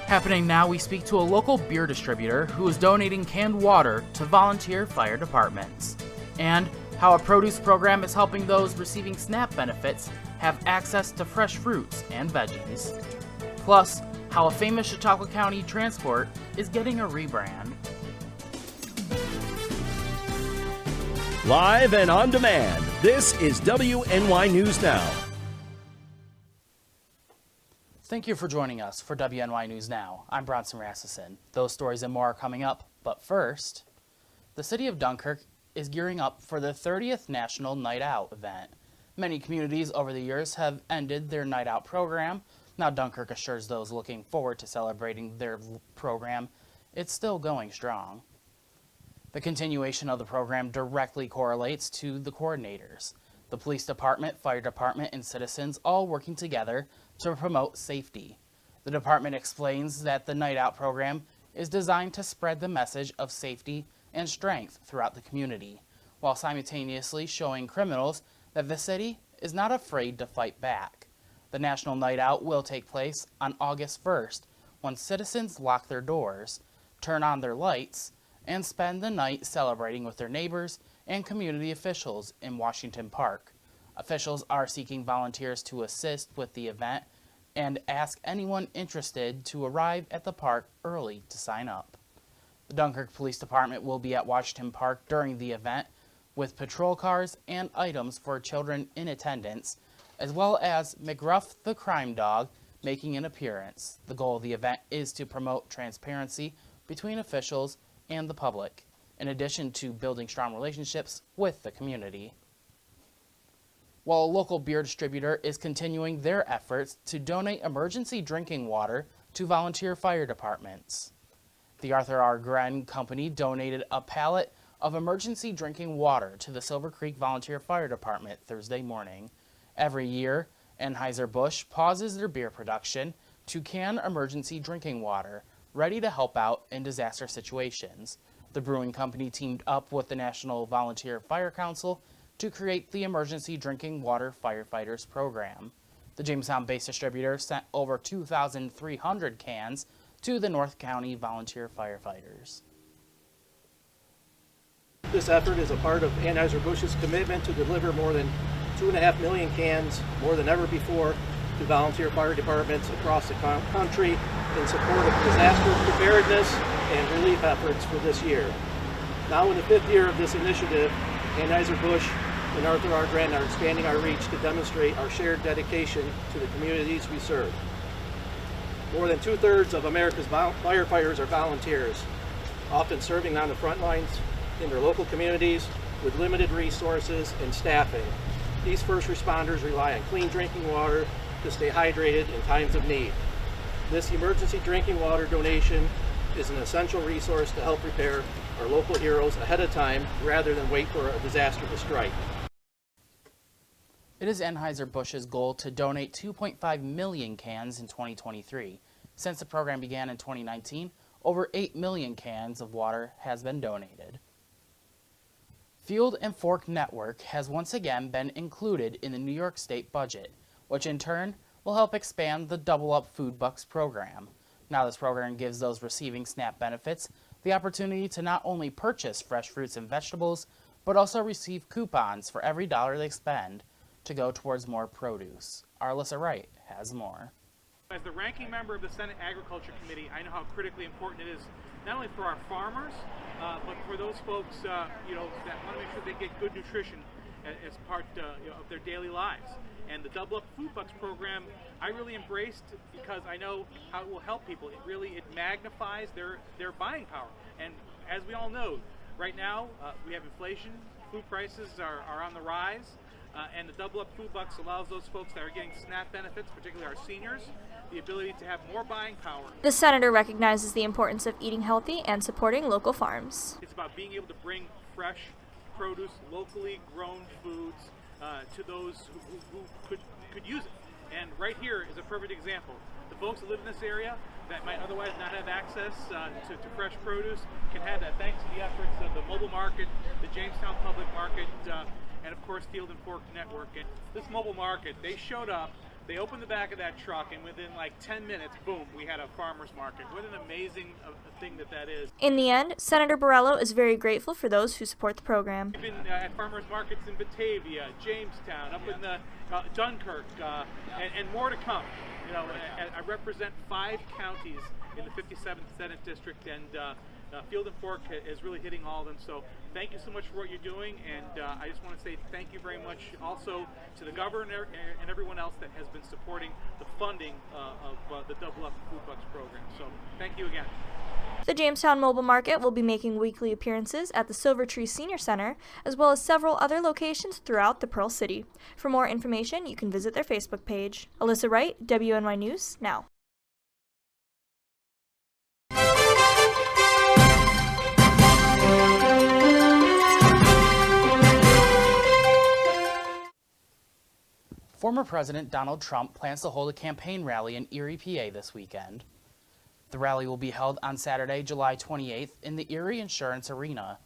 Happening now, we speak to a local beer distributor who is donating canned water to volunteer fire departments, and how a produce program is helping those receiving SNAP benefits have access to fresh fruits and veggies. Plus, how a famous Chautauqua County transport is getting a rebrand. Live and on demand, this is WNY News Now. Thank you for joining us for WNY News Now. I'm Bronson Rasmussen. Those stories and more are coming up, but first, the city of Dunkirk is gearing up for the 30th National Night Out event. Many communities over the years have ended their night out program. Now Dunkirk assures those looking forward to celebrating their program it's still going strong. The continuation of the program directly correlates to the coordinators. The police department, fire department, and citizens all working together to promote safety. The department explains that the Night Out program is designed to spread the message of safety and strength throughout the community, while simultaneously showing criminals that the city is not afraid to fight back. The National Night Out will take place on August 1st, when citizens lock their doors, turn on their lights, and spend the night celebrating with their neighbors and community officials in Washington Park. Officials are seeking volunteers to assist with the event and ask anyone interested to arrive at the park early to sign up. The Dunkirk Police Department will be at Washington Park during the event with patrol cars and items for children in attendance, as well as McGruff the Crime Dog making an appearance. The goal of the event is to promote transparency between officials and the public, in addition to building strong relationships with the community. While a local beer distributor is continuing their efforts to donate emergency drinking water to volunteer fire departments. The Arthur R. Gren Company donated a pallet of emergency drinking water to the Silver Creek Volunteer Fire Department Thursday morning. Every year, Anheuser-Busch pauses their beer production to can emergency drinking water, ready to help out in disaster situations. The brewing company teamed up with the National Volunteer Fire Council to create the Emergency Drinking Water Firefighters Program. The Jamestown-based distributor sent over 2,300 cans to the North County Volunteer Firefighters. This effort is a part of Anheuser-Busch's commitment to deliver more than 2.5 million cans, more than ever before, to volunteer fire departments across the country in support of disaster preparedness and relief efforts for this year. Now in the 5th year of this initiative, Anheuser-Busch and Arthur R. Gren are expanding our reach to demonstrate our shared dedication to the communities we serve. More than 2/3 of America's firefighters are volunteers, often serving on the front lines in their local communities with limited resources and staffing. These first responders rely on clean drinking water to stay hydrated in times of need. This emergency drinking water donation is an essential resource to help prepare our local heroes ahead of time rather than wait for a disaster to strike. It is Anheuser-Busch's goal to donate 2.5 million cans in 2023. Since the program began in 2019, over 8 million cans of water has been donated. Field and Fork Network has once again been included in the New York State budget, which in turn will help expand the Double Up Food Bucks program. Now this program gives those receiving SNAP benefits the opportunity to not only purchase fresh fruits and vegetables, but also receive coupons for every dollar they spend to go towards more produce. Our Alyssa Wright has more. As the ranking member of the Senate Agriculture Committee, I know how critically important it is not only for our farmers, but for those folks that want to make sure they get good nutrition as part of their daily lives. And the Double Up Food Bucks program, I really embraced because I know how it will help people. It magnifies their buying power. And as we all know, right now we have inflation, food prices are on the rise, and the Double Up Food Bucks allows those folks that are getting SNAP benefits, particularly our seniors, the ability to have more buying power. The senator recognizes the importance of eating healthy and supporting local farms. It's about being able to bring fresh produce, locally grown foods to those who could use it. And right here is a perfect example. The folks that live in this area that might otherwise not have access to fresh produce can have that thanks to the efforts of the mobile market, the Jamestown Public Market, and of course Field and Fork Network. And this mobile market, they showed up They opened the back of that truck, and within like 10 minutes, boom, we had a farmer's market. What an amazing thing that is. In the end, Senator Borrello is very grateful for those who support the program. We've been at farmers markets in Batavia, Jamestown, up in the Dunkirk, and more to come. You know, I represent 5 counties in the 57th Senate District, and Field and Fork is really hitting all of them. So thank you so much for what you're doing, and I just want to say thank you very much also to the governor and everyone else that has been supporting the funding of the Double Up Food Bucks program. So thank you again. The Jamestown Mobile Market will be making weekly appearances at the Silver Tree Senior Center, as well as several other locations throughout the Pearl City. For more information, you can visit their Facebook page. Alyssa Wright, WNY News Now. Former President Donald Trump plans to hold a campaign rally in Erie, PA this weekend. The rally will be held on Saturday, July 28th in the Erie Insurance Arena.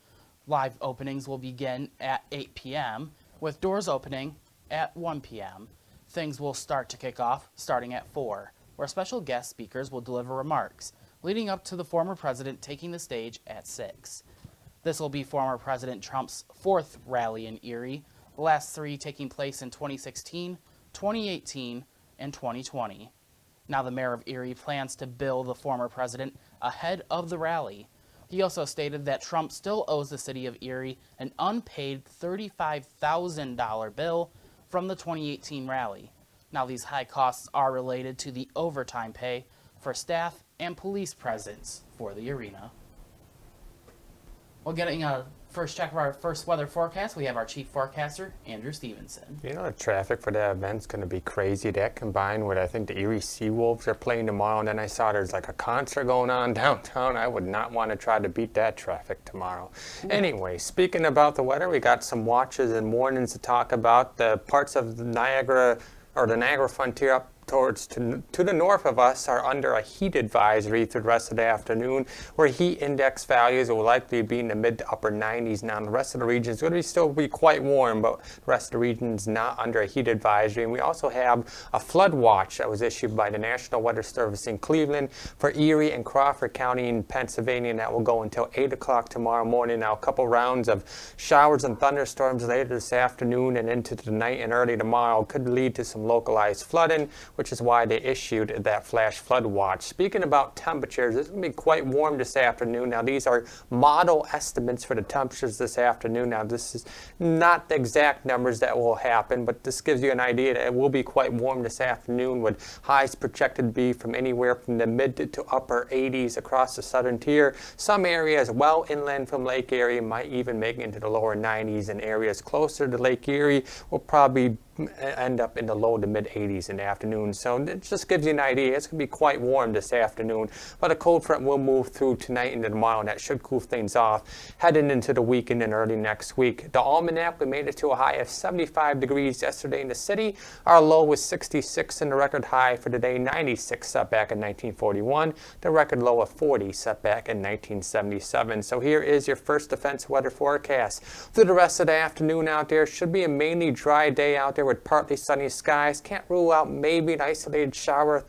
Live openings will begin at 8 p.m., with doors opening at 1 p.m. Things will start to kick off starting at 4, where special guest speakers will deliver remarks, leading up to the former president taking the stage at 6. This will be former President Trump's 4th rally in Erie, the last 3 taking place in 2016, 2018, and 2020. Now the mayor of Erie plans to bill the former president ahead of the rally. He also stated that Trump still owes the city of Erie an unpaid $35,000 bill from the 2018 rally. Now these high costs are related to the overtime pay for staff and police presence for the arena. Well, getting a first check of our first weather forecast, we have our chief forecaster, Andrew Stevenson. You know, the traffic for that event's going to be crazy. That combined with, I think, the Erie Seawolves are playing tomorrow, and then I saw there's like a concert going on downtown. I would not want to try to beat that traffic tomorrow. Anyway, speaking about the weather, we got some watches and warnings to talk about. The parts of the Niagara, or the Niagara frontier up towards to the north of us are under a heat advisory through the rest of the afternoon, where heat index values will likely be in the mid to upper 90s. Now, the rest of the region is going to still be quite warm, but the rest of the region is not under a heat advisory. And we also have a flood watch that was issued by the National Weather Service in Cleveland for Erie and Crawford County in Pennsylvania, and that will go until 8 o'clock tomorrow morning. Now, a couple rounds of showers and thunderstorms later this afternoon and into the night and early tomorrow could lead to some localized flooding, which is why they issued that flash flood watch. Speaking about temperatures, it's going to be quite warm this afternoon. Now, these are model estimates for the temperatures this afternoon. Now, this is not the exact numbers that will happen, but this gives you an idea that it will be quite warm this afternoon, with highs projected to be from anywhere from the mid to upper 80s across the southern tier. Some areas well inland from Lake Erie might even make it into the lower 90s, and areas closer to Lake Erie will probably end up in the low to mid 80s in the afternoon. So it just gives you an idea. It's going to be quite warm this afternoon, but a cold front will move through tonight and tomorrow, and that should cool things off heading into the weekend and early next week. The almanac, we made it to a high of 75 degrees yesterday in the city. Our low was 66, and the record high for today, 96, set back in 1941. The record low of 40, set back in 1977. So here is your first defense weather forecast. Through the rest of the afternoon out there, should be a mainly dry day out there with partly sunny skies. Can't rule out maybe an isolated shower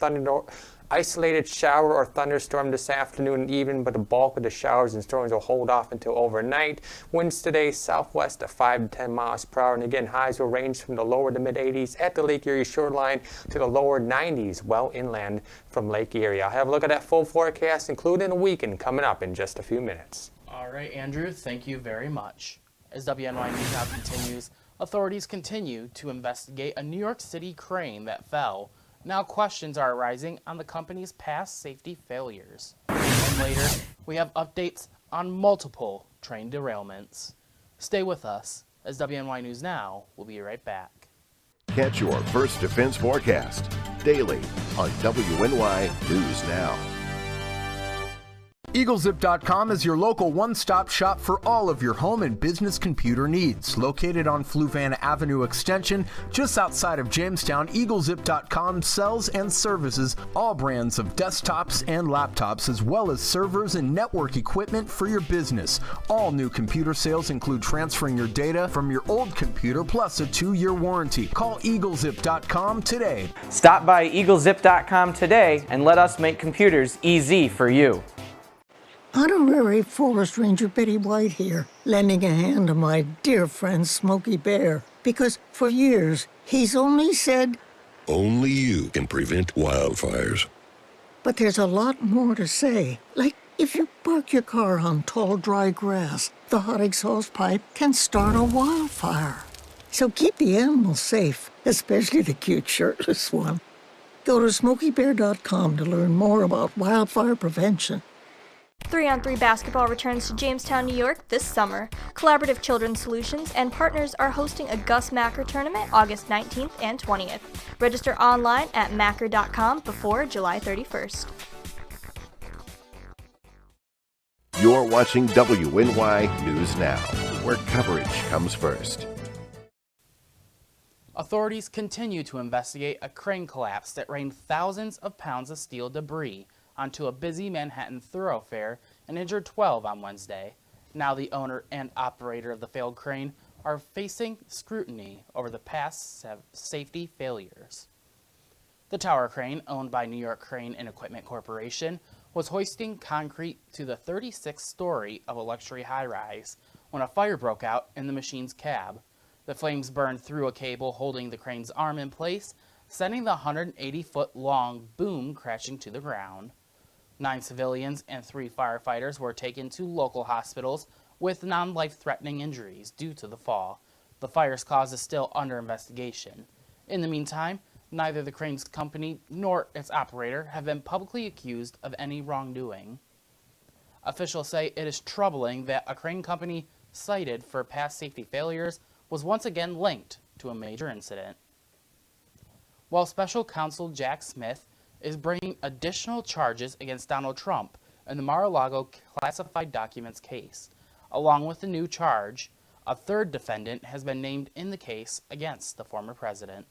or thunderstorm this afternoon even, but the bulk of the showers and storms will hold off until overnight. Winds today southwest at 5 to 10 miles per hour, and again highs will range from the lower to mid 80s at the Lake Erie shoreline to the lower 90s well inland from Lake Erie. I'll have a look at that full forecast, including a weekend, coming up in just a few minutes. All right, Andrew, thank you very much. As WNY News Now continues, authorities continue to investigate a New York City crane that fell. Now questions are arising on the company's past safety failures. And later, we have updates on multiple train derailments. Stay with us, as WNY News Now will be right back. Catch your first defense forecast daily on WNY News Now. EagleZip.com is your local one-stop shop for all of your home and business computer needs. Located on Fluvanna Avenue Extension, just outside of Jamestown, EagleZip.com sells and services all brands of desktops and laptops, as well as servers and network equipment for your business. All new computer sales include transferring your data from your old computer plus a 2-year warranty. Call EagleZip.com today. Stop by EagleZip.com today and let us make computers easy for you. Honorary Forest Ranger Betty White here, lending a hand to my dear friend Smokey Bear. Because for years, he's only said, only you can prevent wildfires. But there's a lot more to say. Like, if you park your car on tall, dry grass, the hot exhaust pipe can start a wildfire. So keep the animals safe, especially the cute shirtless one. Go to SmokeyBear.com to learn more about wildfire prevention. 3-on-3 basketball returns to Jamestown, New York this summer. Collaborative Children's Solutions and partners are hosting a Gus Macker tournament August 19th and 20th. Register online at macker.com before July 31st. You're watching WNY News Now, where coverage comes first. Authorities continue to investigate a crane collapse that rained thousands of pounds of steel debris onto a busy Manhattan thoroughfare and injured 12 on Wednesday. Now the owner and operator of the failed crane are facing scrutiny over the past safety failures. The tower crane, owned by New York Crane and Equipment Corporation, was hoisting concrete to the 36th story of a luxury high-rise when a fire broke out in the machine's cab. The flames burned through a cable holding the crane's arm in place, sending the 180-foot-long boom crashing to the ground. 9 civilians and 3 firefighters were taken to local hospitals with non-life-threatening injuries due to the fall. The fire's cause is still under investigation. In the meantime, neither the crane's company nor its operator have been publicly accused of any wrongdoing. Officials say it is troubling that a crane company cited for past safety failures was once again linked to a major incident. While Special Counsel Jack Smith is bringing additional charges against Donald Trump in the Mar-a-Lago classified documents case. Along with the new charge, a third defendant has been named in the case against the former president.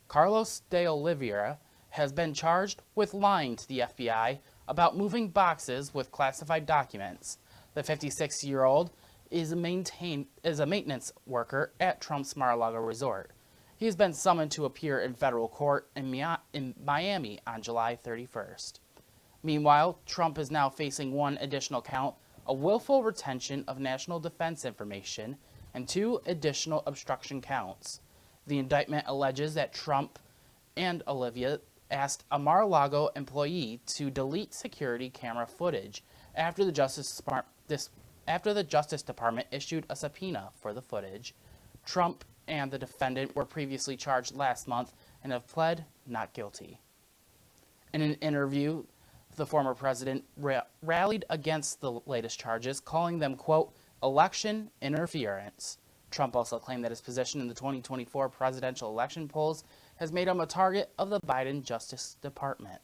Carlos de Oliveira has been charged with lying to the FBI about moving boxes with classified documents. The 56-year-old is a maintenance worker at Trump's Mar-a-Lago resort. He has been summoned to appear in federal court in Miami on July 31st. Meanwhile, Trump is now facing one additional count of willful retention of national defense information and 2 additional obstruction counts. The indictment alleges that Trump and Olivia asked a Mar-a-Lago employee to delete security camera footage after the Justice Department issued a subpoena for the footage. Trump and the defendant were previously charged last month and have pled not guilty. In an interview, the former president rallied against the latest charges, calling them, quote, election interference. Trump also claimed that his position in the 2024 presidential election polls has made him a target of the Biden Justice Department.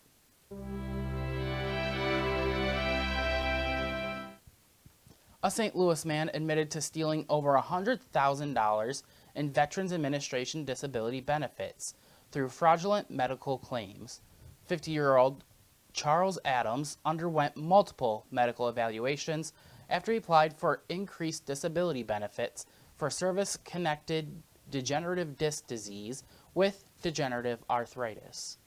A St. Louis man admitted to stealing over $100,000 in Veterans Administration disability benefits through fraudulent medical claims. 50-year-old Charles Adams underwent multiple medical evaluations after he applied for increased disability benefits for service-connected degenerative disc disease with degenerative arthritis.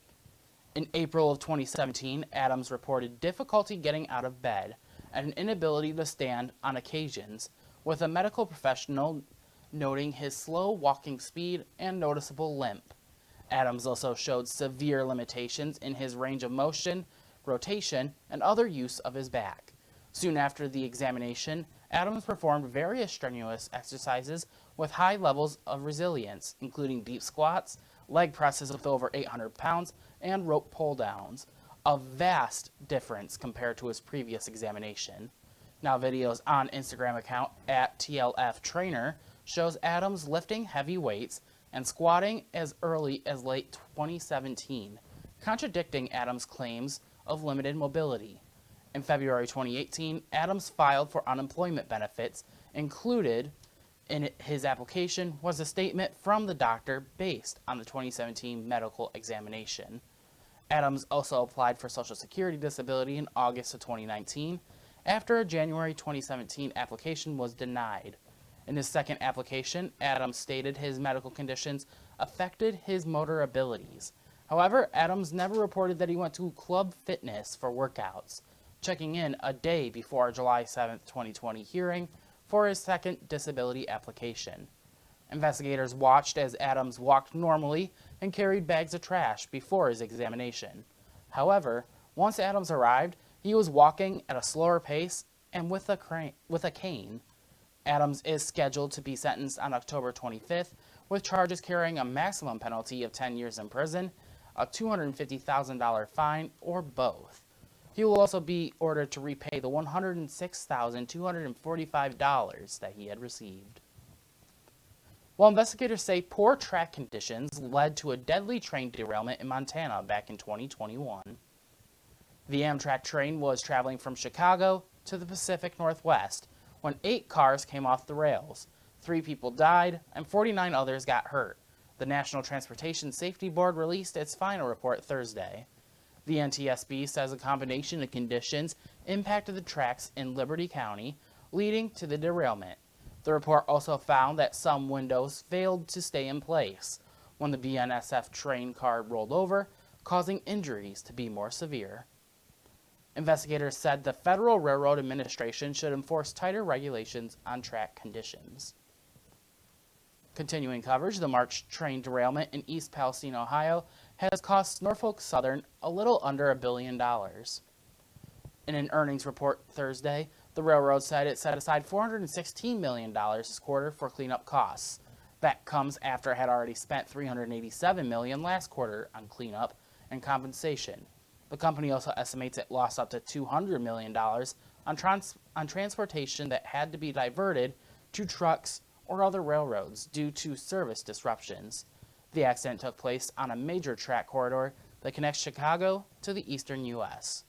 In April of 2017, Adams reported difficulty getting out of bed and an inability to stand on occasions, with a medical professional noting his slow walking speed and noticeable limp. Adams also showed severe limitations in his range of motion, rotation, and other use of his back. Soon after the examination, Adams performed various strenuous exercises with high levels of resilience, including deep squats, leg presses with over 800 pounds, and rope pull-downs, a vast difference compared to his previous examination. Now videos on Instagram account @TLFTrainer shows Adams lifting heavy weights and squatting as early as late 2017, contradicting Adams' claims of limited mobility. In February 2018, Adams filed for unemployment benefits. Included in his application was a statement from the doctor based on the 2017 medical examination. Adams also applied for Social Security disability in August of 2019 after a January 2017 application was denied. In his second application, Adams stated his medical conditions affected his motor abilities. However, Adams never reported that he went to Club Fitness for workouts, checking in a day before a July 7, 2020 hearing for his second disability application. Investigators watched as Adams walked normally and carried bags of trash before his examination. However, once Adams arrived, he was walking at a slower pace and with a cane. Adams is scheduled to be sentenced on October 25th with charges carrying a maximum penalty of 10 years in prison, a $250,000 fine, or both. He will also be ordered to repay the $106,245 that he had received. While investigators say poor track conditions led to a deadly train derailment in Montana back in 2021. The Amtrak train was traveling from Chicago to the Pacific Northwest when 8 cars came off the rails. 3 people died and 49 others got hurt. The National Transportation Safety Board released its final report Thursday. The NTSB says a combination of conditions impacted the tracks in Liberty County, leading to the derailment. The report also found that some windows failed to stay in place when the BNSF train car rolled over, causing injuries to be more severe. Investigators said the Federal Railroad Administration should enforce tighter regulations on track conditions. Continuing coverage, the March train derailment in East Palestine, Ohio, has cost Norfolk Southern a little under $1 billion. In an earnings report Thursday, the railroad said it set aside $416 million this quarter for cleanup costs. That comes after it had already spent $387 million last quarter on cleanup and compensation. The company also estimates it lost up to $200 million on transportation that had to be diverted to trucks or other railroads due to service disruptions. The accident took place on a major track corridor that connects Chicago to the eastern U.S.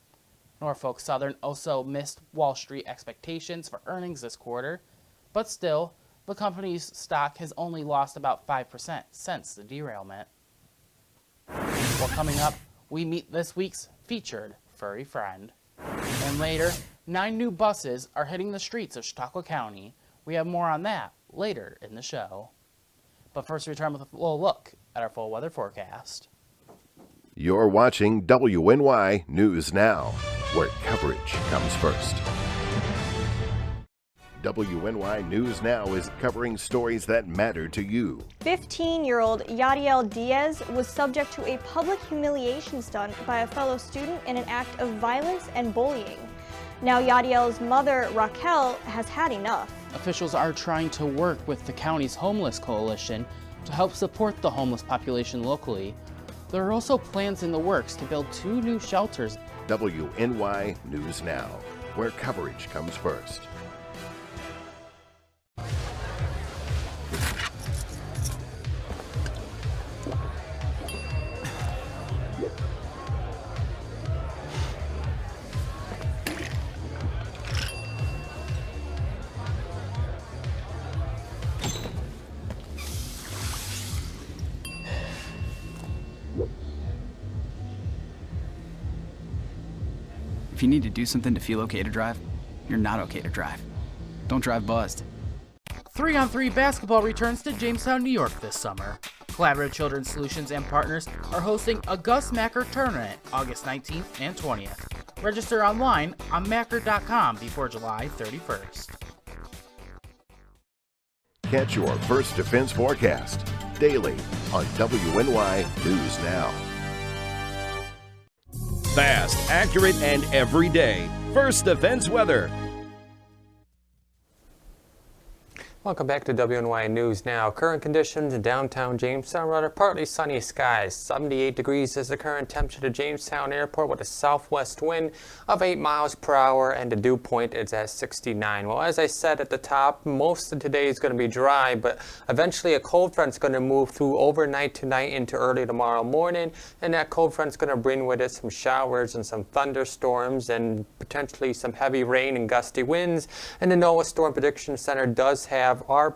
Norfolk Southern also missed Wall Street expectations for earnings this quarter, but still, the company's stock has only lost about 5% since the derailment. Well, coming up, we meet this week's featured furry friend. And later, 9 new buses are hitting the streets of Chautauqua County. We have more on that later in the show. But first, we return with a full look at our full weather forecast. You're watching WNY News Now, where coverage comes first. WNY News Now is covering stories that matter to you. 15-year-old Yadiel Diaz was subject to a public humiliation stunt by a fellow student in an act of violence and bullying. Now Yadiel's mother, Raquel, has had enough. Officials are trying to work with the county's homeless coalition to help support the homeless population locally. There are also plans in the works to build 2 new shelters. WNY News Now, where coverage comes first. If you need to do something to feel okay to drive, you're not okay to drive. Don't drive buzzed. 3-on-3 basketball returns to Jamestown, New York this summer. Collaborative Children's Solutions and partners are hosting a Gus Macker tournament August 19th and 20th. Register online on macker.com before July 31st. Catch your First Defense forecast daily on WNY News Now. Fast, accurate, and every day. First Defense weather. Welcome back to WNY News Now. Current conditions in downtown Jamestown, rather partly sunny skies. 78 degrees is the current temperature to Jamestown Airport with a southwest wind of 8 miles per hour, and the dew point is at 69. Well, as I said at the top, most of today is going to be dry, but eventually a cold front is going to move through overnight tonight into early tomorrow morning, and that cold front is going to bring with it some showers and some thunderstorms and potentially some heavy rain and gusty winds. And the NOAA Storm Prediction Center does have our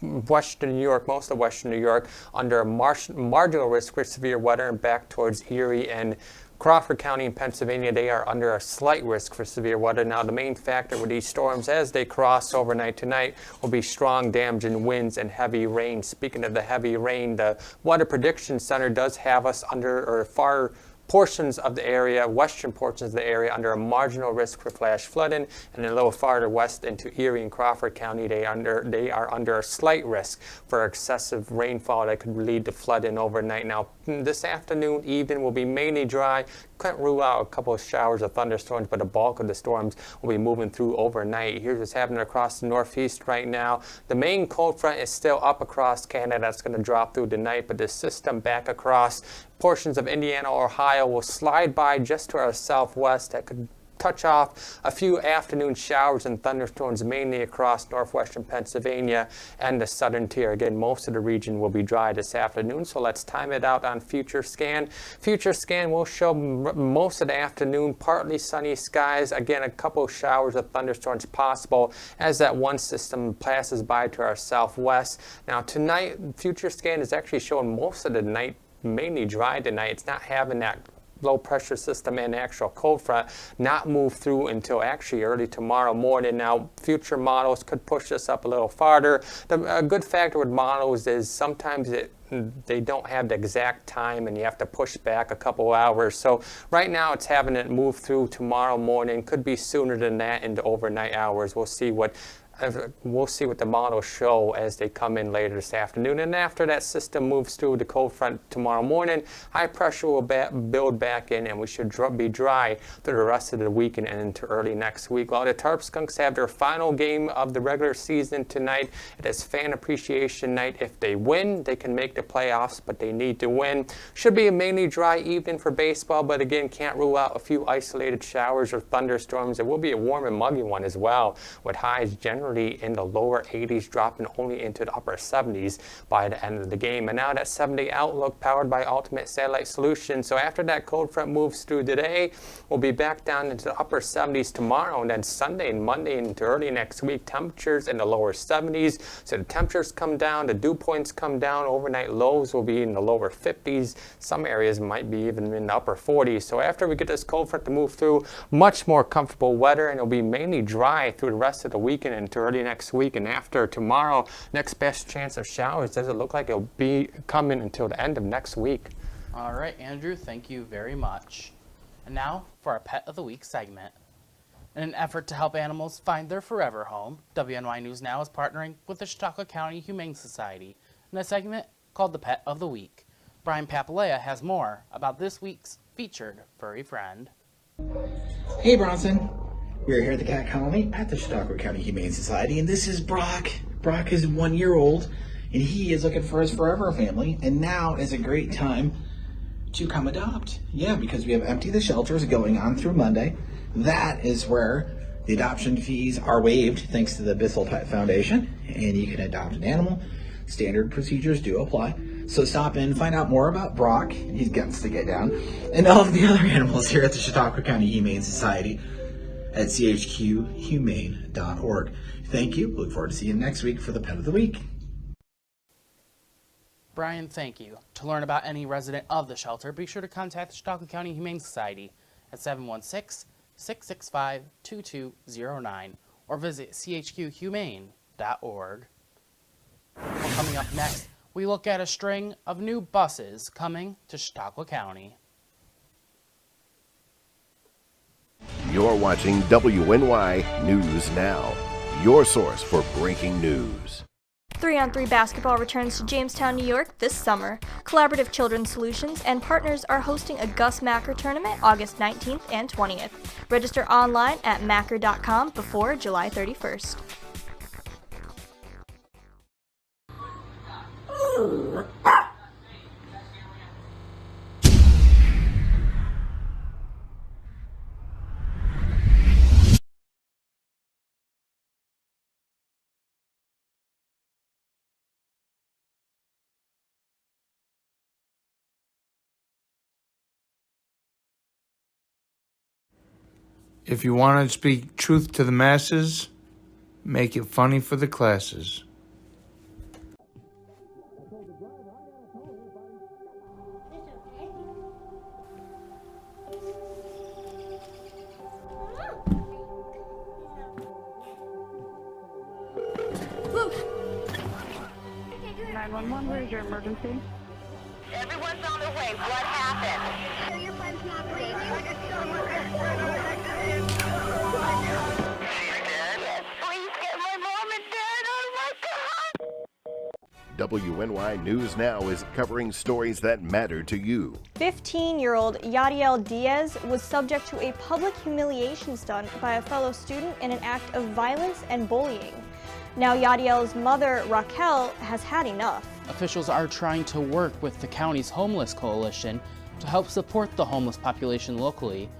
Western New York, most of Western New York, under a marginal risk for severe weather, and back towards Erie and Crawford County in Pennsylvania, they are under a slight risk for severe weather. Now, the main factor with these storms as they cross overnight tonight will be strong damaging winds and heavy rain. Speaking of the heavy rain, the Weather Prediction Center does have us under, or far portions of the area, western portions of the area, under a marginal risk for flash flooding, and a little farther west into Erie and Crawford County, they are under a slight risk for excessive rainfall that could lead to flooding overnight. Now, this afternoon, evening will be mainly dry. Can't rule out a couple of showers of thunderstorms, but the bulk of the storms will be moving through overnight. Here's what's happening across the northeast right now. The main cold front is still up across Canada. That's going to drop through tonight, but the system back across portions of Indiana, Ohio will slide by just to our southwest. That could touch off a few afternoon showers and thunderstorms, mainly across northwestern Pennsylvania and the southern tier. Again, most of the region will be dry this afternoon, so let's time it out on Future Scan. Future Scan will show most of the afternoon partly sunny skies. Again, a couple showers of thunderstorms possible as that one system passes by to our southwest. Now, tonight, Future Scan is actually showing most of the night mainly dry tonight. It's not having that low pressure system and actual cold front not move through until actually early tomorrow morning. Now, future models could push this up a little farther. A good factor with models is sometimes they don't have the exact time and you have to push back a couple hours. So right now it's having it move through tomorrow morning. Could be sooner than that into overnight hours. We'll see what the models show as they come in later this afternoon. And after that system moves through the cold front tomorrow morning, high pressure will build back in, and we should be dry through the rest of the weekend and into early next week. Well, the Tarp Skunks have their final game of the regular season tonight. It is fan appreciation night. If they win, they can make the playoffs, but they need to win. Should be a mainly dry evening for baseball, but again, can't rule out a few isolated showers or thunderstorms. It will be a warm and muggy one as well, with highs generally in the lower 80s, dropping only into the upper 70s by the end of the game. And now that 7-day outlook powered by Ultimate Satellite Solutions. So after that cold front moves through today, we'll be back down into the upper 70s tomorrow, and then Sunday and Monday into early next week, temperatures in the lower 70s. So the temperatures come down, the dew points come down, overnight lows will be in the lower 50s. Some areas might be even in the upper 40s. So after we get this cold front to move through, much more comfortable weather, and it'll be mainly dry through the rest of the weekend into early next week. And after tomorrow, next best chance of showers doesn't look like it'll be coming until the end of next week. All right, Andrew, thank you very much. And now for our Pet of the Week segment. In an effort to help animals find their forever home, WNY News Now is partnering with the Chautauqua County Humane Society in a segment called the Pet of the Week. Brian Papalea has more about this week's featured furry friend. Hey Bronson, we're here at the cat colony at the Chautauqua County Humane Society, and this is Brock. Brock is 1 year old, and he is looking for his forever family, and now is a great time to come adopt. Yeah, because we have Empty the Shelters going on through Monday. That is where the adoption fees are waived thanks to the Bissell Pet Foundation, and you can adopt an animal. Standard procedures do apply. So stop in, find out more about Brock, he's guts to get down, and all of the other animals here at the Chautauqua County Humane Society at chqhumane.org. Thank you. Look forward to seeing you next week for the Pet of the Week. Brian, thank you. To learn about any resident of the shelter, be sure to contact the Chautauqua County Humane Society at 716-665-2209 or visit chqhumane.org. Well, coming up next, we look at a string of new buses coming to Chautauqua County. You're watching WNY News Now, your source for breaking news. 3-on-3 basketball returns to Jamestown, New York this summer. Collaborative Children's Solutions and partners are hosting a Gus Macker tournament August 19th and 20th. Register online at macker.com before July 31st. If you want to speak truth to the masses, make it funny for the classes. Where's your emergency? Everyone's on their way. What happened? Your friend's not breathing. Yes, please get my mom and dad. Oh my God! WNY News Now is covering stories that matter to you. 15-year-old Yadiel Diaz was subject to a public humiliation stunt by a fellow student in an act of violence and bullying. Now Yadiel's mother, Raquel, has had enough. Officials are trying to work with the county's homeless coalition to help support the homeless population locally.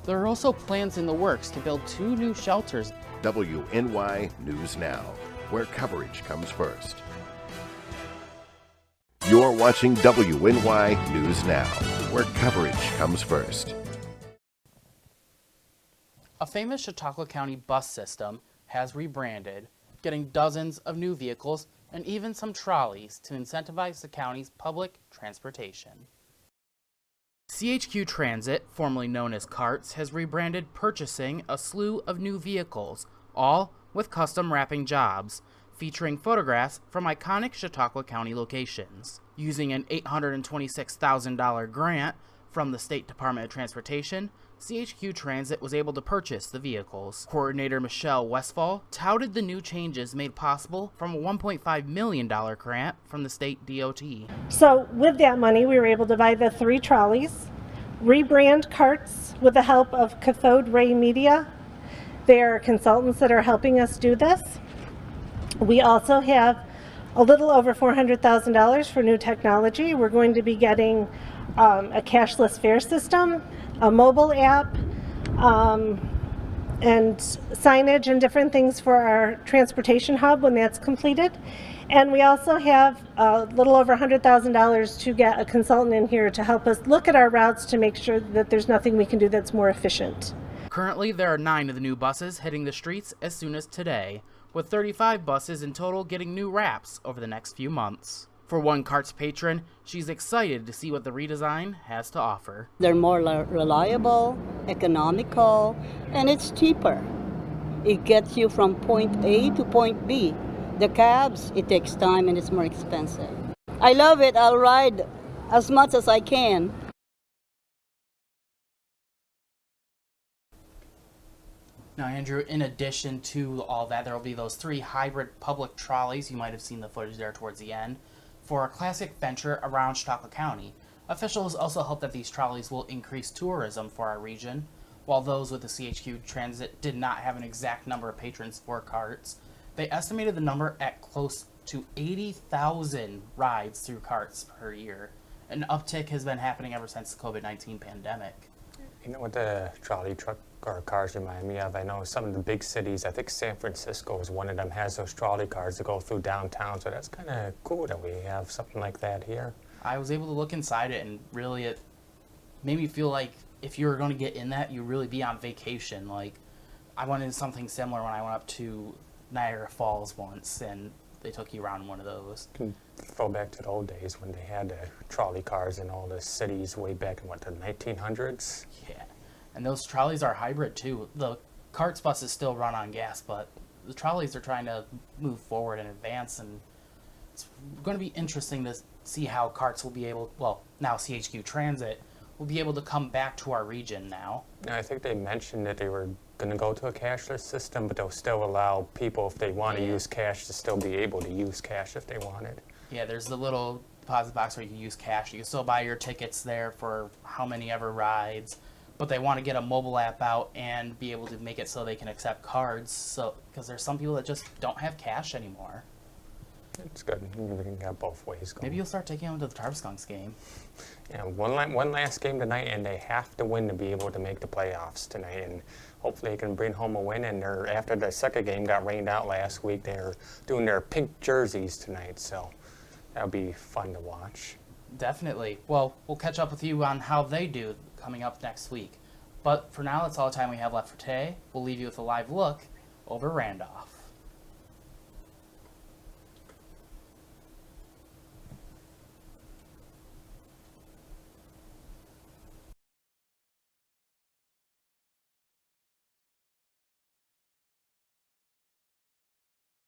There are also plans in the works to build 2 new shelters. WNY News Now, where coverage comes first. You're watching WNY News Now, where coverage comes first. A famous Chautauqua County bus system has rebranded, getting dozens of new vehicles and even some trolleys to incentivize the county's public transportation. CHQ Transit, formerly known as CARTS, has rebranded purchasing a slew of new vehicles, all with custom wrapping jobs, featuring photographs from iconic Chautauqua County locations. Using an $826,000 grant from the State Department of Transportation, CHQ Transit was able to purchase the vehicles. Coordinator Michelle Westfall touted the new changes made possible from a $1.5 million grant from the state DOT. So with that money, we were able to buy the 3 trolleys, rebrand carts with the help of Cathode Ray Media. They are consultants that are helping us do this. We also have a little over $400,000 for new technology. We're going to be getting a cashless fare system, a mobile app, and signage and different things for our transportation hub when that's completed. And we also have a little over $100,000 to get a consultant in here to help us look at our routes to make sure that there's nothing we can do that's more efficient. Currently, there are 9 of the new buses hitting the streets as soon as today, with 35 buses in total getting new wraps over the next few months. For one CARTS patron, she's excited to see what the redesign has to offer. They're more reliable, economical, and it's cheaper. It gets you from point A to point B. The cabs, it takes time and it's more expensive. I love it. I'll ride as much as I can. Now, Andrew, in addition to all that, there will be those 3 hybrid public trolleys. You might have seen the footage there towards the end. For a classic venture around Chautauqua County. Officials also hope that these trolleys will increase tourism for our region. While those with the CHQ Transit did not have an exact number of patrons for carts, they estimated the number at close to 80,000 rides through carts per year. An uptick has been happening ever since the COVID-19 pandemic. You know what the trolley truck or cars remind me of? I know some of the big cities, I think San Francisco is one of them, has those trolley cars that go through downtown, so that's kind of cool that we have something like that here. I was able to look inside it, and really it made me feel like if you were going to get in that, you'd really be on vacation. Like, I wanted something similar when I went up to Niagara Falls once, and they took you around in one of those. You can throw back to the old days when they had the trolley cars in all the cities way back in, what, the 1900s? Yeah. And those trolleys are hybrid too. The CARTS buses still run on gas, but the trolleys are trying to move forward and advance, and it's going to be interesting to see how CARTS will be able, well, now CHQ Transit, will be able to come back to our region now. I think they mentioned that they were going to go to a cashless system, but they'll still allow people, if they want to use cash, to still be able to use cash if they wanted. Yeah, there's the little deposit box where you can use cash. You can still buy your tickets there for how many ever rides. But they want to get a mobile app out and be able to make it so they can accept cards. So, because there's some people that just don't have cash anymore. It's good. We can have both ways going. Maybe you'll start taking them to the Tarbskunks game. Yeah, one last game tonight, and they have to win to be able to make the playoffs tonight. And hopefully they can bring home a win. And after the second game got rained out last week, they're doing their pink jerseys tonight. So that'll be fun to watch. Definitely. Well, we'll catch up with you on how they do coming up next week. But for now, that's all the time we have left for today. We'll leave you with a live look over Randolph.